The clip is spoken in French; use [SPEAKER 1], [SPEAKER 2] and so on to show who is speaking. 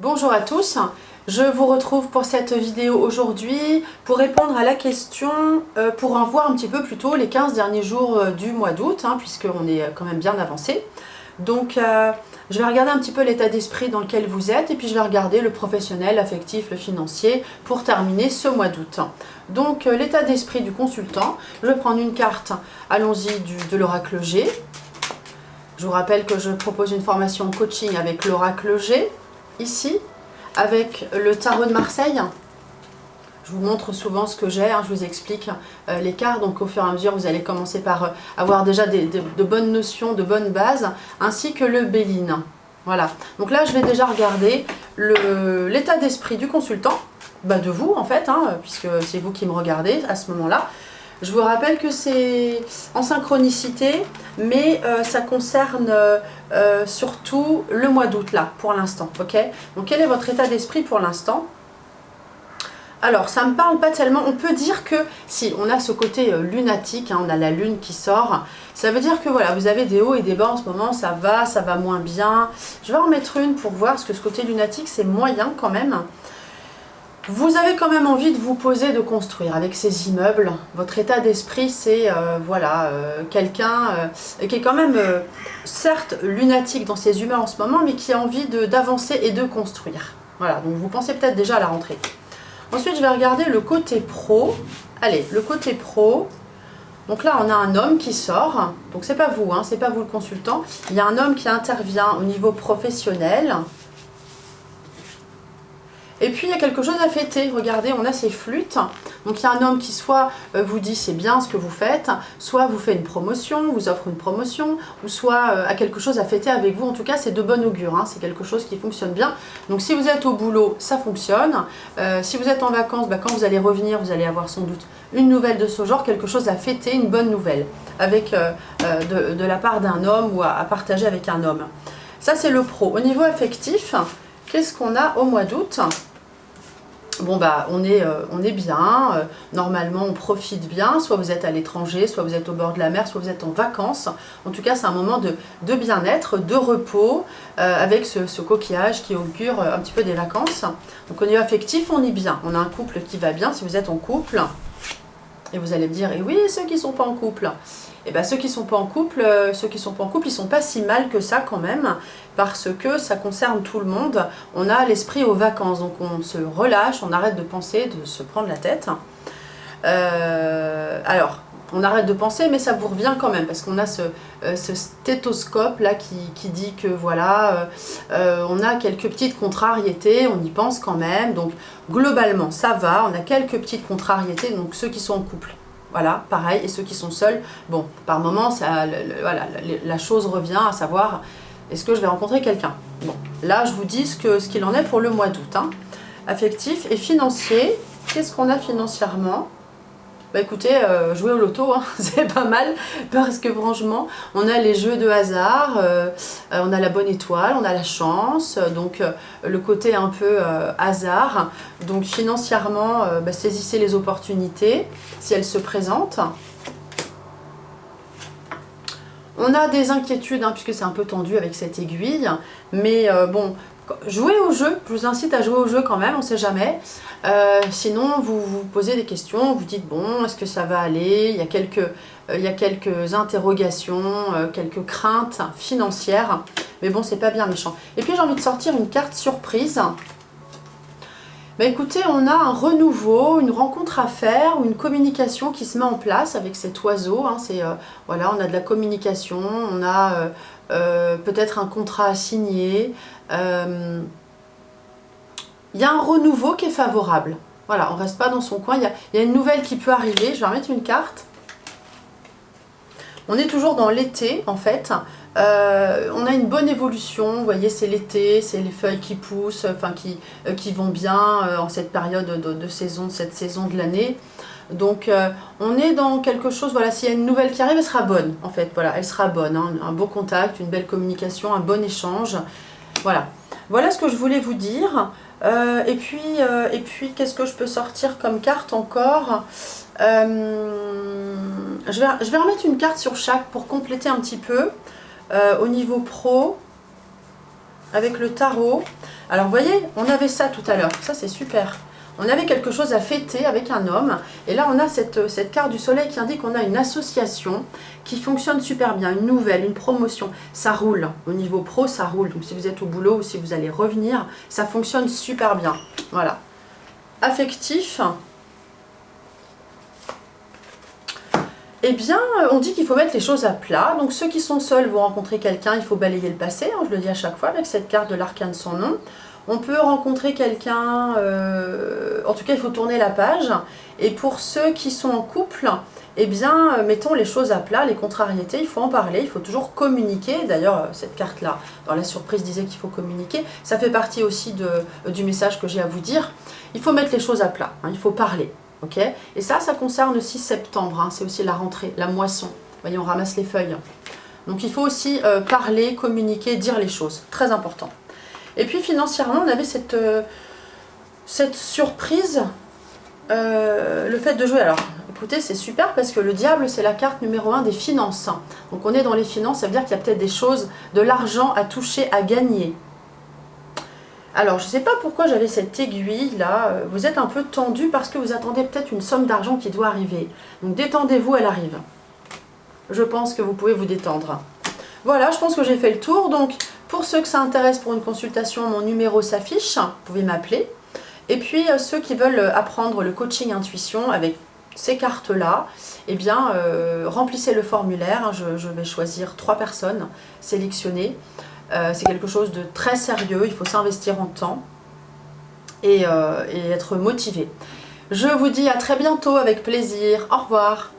[SPEAKER 1] Bonjour à tous, je vous retrouve pour cette vidéo aujourd'hui pour répondre à la question, pour en voir un petit peu plus tôt les 15 derniers jours du mois d'août, puisqu'on est quand même bien avancé. Donc je vais regarder un petit peu l'état d'esprit dans lequel vous êtes et puis je vais regarder le professionnel, l'affectif, le financier pour terminer ce mois d'août. Donc l'état d'esprit du consultant, je vais prendre une carte, allons-y, de l'oracle G. Je vous rappelle que je propose une formation coaching avec l'oracle G. Ici, avec le tarot de Marseille, je vous montre souvent ce que j'ai, je vous explique les cartes, donc au fur et à mesure vous allez commencer par avoir déjà de bonnes notions, de bonnes bases, ainsi que le Béline. Voilà, donc là je vais déjà regarder l'état d'esprit du consultant, de vous en fait, puisque c'est vous qui me regardez à ce moment-là. Je vous rappelle que c'est en synchronicité, mais ça concerne surtout le mois d'août là, pour l'instant, ok? Donc quel est votre état d'esprit pour l'instant? Alors, ça ne me parle pas tellement, on peut dire que, si, on a ce côté lunatique, on a la lune qui sort, ça veut dire que voilà, vous avez des hauts et des bas en ce moment, ça va moins bien. Je vais en mettre une pour voir, parce que ce côté lunatique, c'est moyen quand même. Vous avez quand même envie de vous poser, de construire avec ces immeubles. Votre état d'esprit, c'est quelqu'un qui est quand même, certes, lunatique dans ses humeurs en ce moment, mais qui a envie d'avancer et de construire. Voilà, donc vous pensez peut-être déjà à la rentrée. Ensuite, je vais regarder le côté pro. Allez, le côté pro. Donc là, on a un homme qui sort. Donc c'est pas vous, c'est pas vous le consultant. Il y a un homme qui intervient au niveau professionnel. Et puis il y a quelque chose à fêter, regardez, on a ces flûtes. Donc il y a un homme qui soit vous dit c'est bien ce que vous faites, soit vous fait une promotion, vous offre une promotion, ou soit a quelque chose à fêter avec vous. En tout cas c'est de bon augure, c'est quelque chose qui fonctionne bien. Donc si vous êtes au boulot, ça fonctionne. Si vous êtes en vacances, quand vous allez revenir, vous allez avoir sans doute une nouvelle de ce genre, quelque chose à fêter, une bonne nouvelle, avec de la part d'un homme ou à partager avec un homme. Ça c'est le pro. Au niveau affectif, qu'est-ce qu'on a au mois d'août ? Bon on est bien, normalement on profite bien, soit vous êtes à l'étranger, soit vous êtes au bord de la mer, soit vous êtes en vacances. En tout cas c'est un moment de bien-être, de repos, avec ce coquillage qui augure un petit peu des vacances. Donc au niveau affectif on est bien, on a un couple qui va bien si vous êtes en couple. Et vous allez me dire, et oui, ceux qui ne sont pas en couple. Et bien ceux qui ne sont pas en couple, ils ne sont pas si mal que ça quand même, parce que ça concerne tout le monde. On a l'esprit aux vacances, donc on se relâche, on arrête de penser, de se prendre la tête. Alors, on arrête de penser, mais ça vous revient quand même, parce qu'on a ce stéthoscope là qui dit que voilà, on a quelques petites contrariétés, on y pense quand même, donc globalement ça va, on a quelques petites contrariétés, donc ceux qui sont en couple, voilà, pareil, et ceux qui sont seuls, bon, par moment, voilà, la chose revient à savoir, est-ce que je vais rencontrer quelqu'un? Bon, là je vous dis ce qu'il en est pour le mois d'août, affectif et financier. Qu'est-ce qu'on a financièrement? Écoutez, jouer au loto, c'est pas mal, parce que franchement, on a les jeux de hasard, on a la bonne étoile, on a la chance, donc le côté un peu hasard. Donc financièrement, saisissez les opportunités si elles se présentent. On a des inquiétudes, puisque c'est un peu tendu avec cette aiguille, mais bon, jouez au jeu, je vous incite à jouer au jeu quand même, on ne sait jamais. Sinon, vous vous posez des questions, vous dites, bon, est-ce que ça va aller? Il y a quelques interrogations, quelques craintes financières, mais bon, c'est pas bien méchant. Et puis, j'ai envie de sortir une carte surprise. Écoutez, on a un renouveau, une rencontre à faire, ou une communication qui se met en place avec cet oiseau. Voilà, on a de la communication, on a peut-être un contrat à signer. Il y a un renouveau qui est favorable. Voilà, on ne reste pas dans son coin. Il y a une nouvelle qui peut arriver. Je vais remettre une carte. On est toujours dans l'été, en fait. On a une bonne évolution. Vous voyez, c'est l'été, c'est les feuilles qui poussent, qui vont bien en cette période de saison, cette saison de l'année. Donc, on est dans quelque chose, voilà, s'il y a une nouvelle qui arrive, elle sera bonne, en fait. Voilà, elle sera bonne. Un beau contact, une belle communication, un bon échange. Voilà. Voilà ce que je voulais vous dire. Et puis qu'est-ce que je peux sortir comme carte encore? Je vais remettre une carte sur chaque pour compléter un petit peu. Au niveau pro, avec le tarot. Alors vous voyez, on avait ça tout à l'heure, ça c'est super. On avait quelque chose à fêter avec un homme, et là on a cette carte du soleil qui indique qu'on a une association qui fonctionne super bien, une nouvelle, une promotion. Ça roule, au niveau pro ça roule, donc si vous êtes au boulot ou si vous allez revenir, ça fonctionne super bien. Voilà. Affectif. Eh bien, on dit qu'il faut mettre les choses à plat. Donc ceux qui sont seuls vont rencontrer quelqu'un, il faut balayer le passé, hein, je le dis à chaque fois avec cette carte de l'arcane sans nom. On peut rencontrer quelqu'un, en tout cas il faut tourner la page. Et pour ceux qui sont en couple, eh bien mettons les choses à plat, les contrariétés, il faut en parler, il faut toujours communiquer. D'ailleurs cette carte-là, dans la surprise disait qu'il faut communiquer. Ça fait partie aussi du message que j'ai à vous dire. Il faut mettre les choses à plat, hein, il faut parler. Okay, et ça concerne le 6 septembre, hein, c'est aussi la rentrée, la moisson. Vous voyez, on ramasse les feuilles. Donc il faut aussi parler, communiquer, dire les choses. Très important. Et puis financièrement, on avait cette surprise, le fait de jouer. Alors, écoutez, c'est super parce que le diable, c'est la carte numéro 1 des finances. Donc on est dans les finances, ça veut dire qu'il y a peut-être des choses, de l'argent à toucher, à gagner. Alors, je ne sais pas pourquoi j'avais cette aiguille là, vous êtes un peu tendu parce que vous attendez peut-être une somme d'argent qui doit arriver. Donc détendez-vous, elle arrive. Je pense que vous pouvez vous détendre. Voilà, je pense que j'ai fait le tour. Donc, pour ceux que ça intéresse pour une consultation, mon numéro s'affiche, vous pouvez m'appeler. Et puis, ceux qui veulent apprendre le coaching intuition avec ces cartes-là, eh bien, remplissez le formulaire. Hein, je vais choisir 3 personnes sélectionnées. C'est quelque chose de très sérieux, il faut s'investir en temps et être motivé. Je vous dis à très bientôt avec plaisir. Au revoir.